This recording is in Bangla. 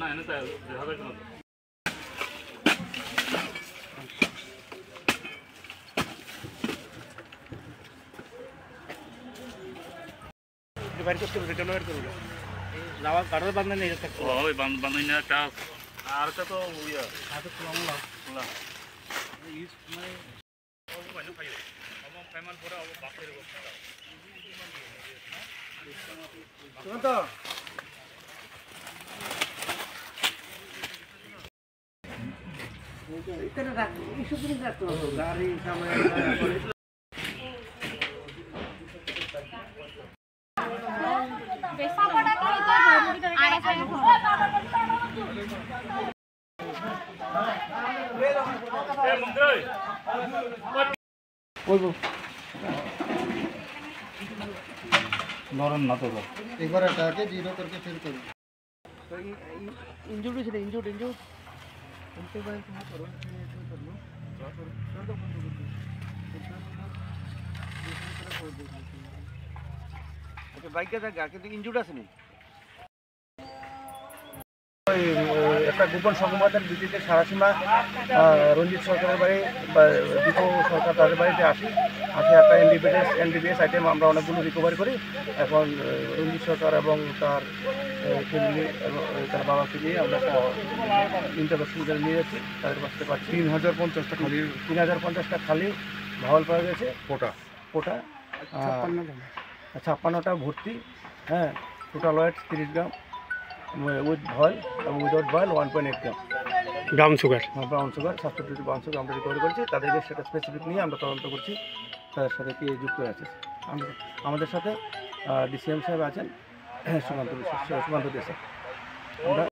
না এনে তাই হবে কেন বাইরে করতে হবে কেন বাইরে করবে লাওয়া কাটার বান্ধা নেই থাকতো ওই বান্ধবী না একটা আর একটা তো ইয়া হাতে খোলা খোলা ইউজ মানে বাইরে খাই আমার পেমেন্ট করে আবার বাকি রে শুনো তো এখানে রাখ ইস্যু করে রাখতো গাড়ি সামনে नरम ना तो एक बार हटा के जीरो करके फिर करो इंजूर्ड है इंजूर्ड उनके बारे में करो अच्छा बाइक का जाएगा কিন্তু इंजूर्ड আছে নি একটা গোপন সংবাদের ভিত্তিতে সারাসীমা রঞ্জিত সরকারের বাড়ি দীপু সরকার তাদের বাড়িতে আসি একটা এনডিপিএস আইটেম আমরা অনেকগুলো রিকভারি করি এখন রঞ্জিত সরকার এবং তার ফ্যামিলি এবং তার বাবাকে নিয়ে আমরা ইন্টারভেশন করে নিয়ে যাচ্ছি তাদের বাঁচতে পারছি 3050টা খালি 3050টা খালি ভাওয়াল পাওয়া গেছে কোটা কোটা 56টা ভর্তি হ্যাঁ টোটাল ওয়েট 30 গ্রাম উইথ ভয়েল এবং উইদাউট ভয়েল 1.8 gram brown sugar brown sugar substitute brown sugar আমরা রিকভারি করছি তাদেরকে সেটা স্পেসিফিক নিয়ে আমরা তদন্ত করছি তাদের সাথে কে যুক্ত আছে আমাদের সাথে ডিসিএম সাহেব আছেন সুকান্ত দেশাই আমরা